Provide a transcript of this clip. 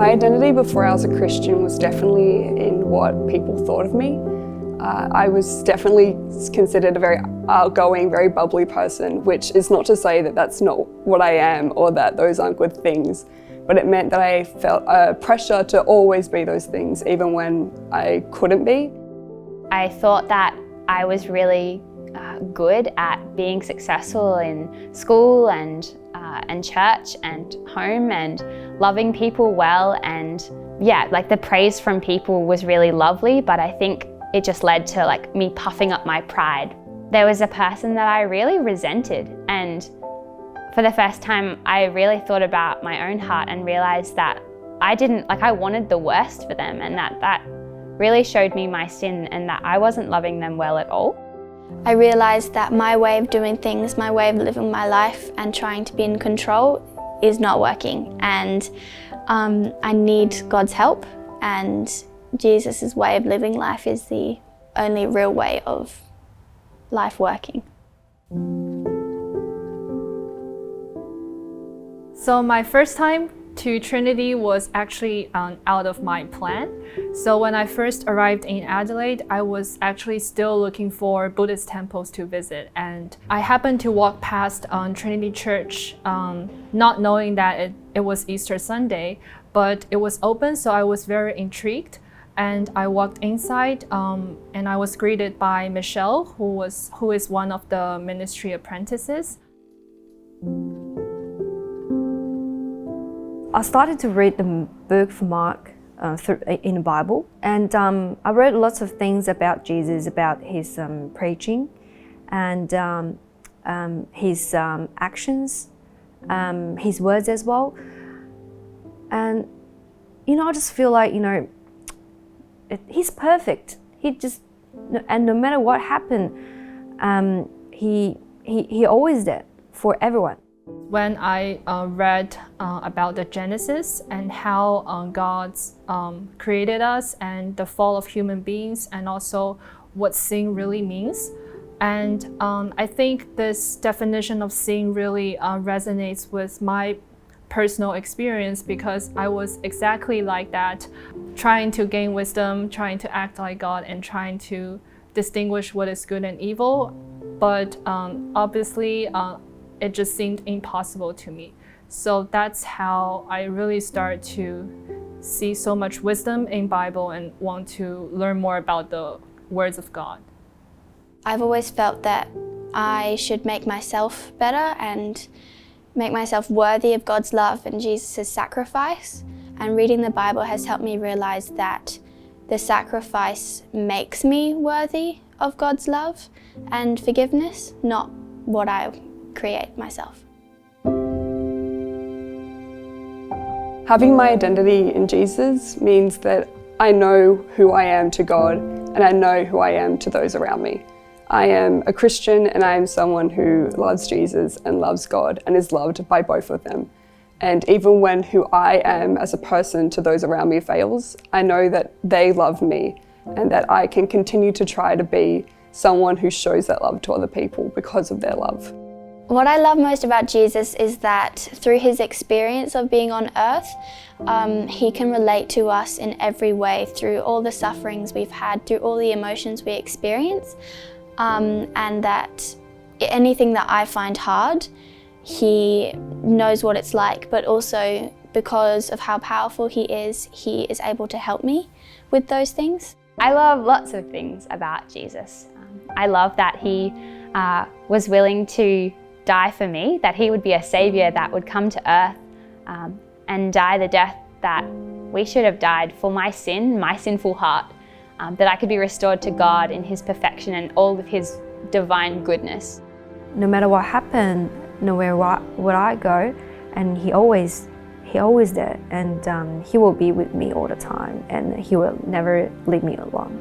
My identity before I was a Christian was definitely in what people thought of me. I was definitely considered a very outgoing, very bubbly person, which is not to say that that's not what I am or that those aren't good things, but it meant that I felt a pressure to always be those things, even when I couldn't be. I thought that I was really good at being successful in school and church and home and loving people well, and yeah, like the praise from people was really lovely, but I think it just led to like me puffing up my pride. There was a person that I really resented, and for the first time I really thought about my own heart and realized that I wanted the worst for them, and that really showed me my sin and that I wasn't loving them well at all. I realised that my way of doing things, my way of living my life and trying to be in control is not working, and I need God's help, and Jesus' way of living life is the only real way of life working. So my first time to Trinity was actually out of my plan. So when I first arrived in Adelaide, I was actually still looking for Buddhist temples to visit, and I happened to walk past Trinity Church, not knowing that it was Easter Sunday, but it was open, so I was very intrigued. And I walked inside, and I was greeted by Michelle, who is one of the ministry apprentices. I started to read the book from Mark in the Bible, and I read lots of things about Jesus, about his preaching and his actions, his words as well. And I just feel like he's perfect. And no matter what happened, he always did for everyone. When I read about the Genesis and how God created us and the fall of human beings, and also what sin really means, and I think this definition of sin really resonates with my personal experience, because I was exactly like that, trying to gain wisdom, trying to act like God, and trying to distinguish what is good and evil, but obviously it just seemed impossible to me. So that's how I really started to see so much wisdom in Bible and want to learn more about the words of God. I've always felt that I should make myself better and make myself worthy of God's love and Jesus' sacrifice. And reading the Bible has helped me realize that the sacrifice makes me worthy of God's love and forgiveness, not what I create myself. Having my identity in Jesus means that I know who I am to God, and I know who I am to those around me. I am a Christian, and I am someone who loves Jesus and loves God and is loved by both of them. And even when who I am as a person to those around me fails, I know that they love me and that I can continue to try to be someone who shows that love to other people because of their love. What I love most about Jesus is that through his experience of being on earth, he can relate to us in every way, through all the sufferings we've had, through all the emotions we experience, and that anything that I find hard, he knows what it's like, but also because of how powerful he is able to help me with those things. I love lots of things about Jesus. I love that he was willing to die for me, that he would be a saviour that would come to earth and die the death that we should have died for my sin, my sinful heart, that I could be restored to God in his perfection and all of his divine goodness. No matter what happened, no matter where I go, and he always did, and he will be with me all the time, and he will never leave me alone.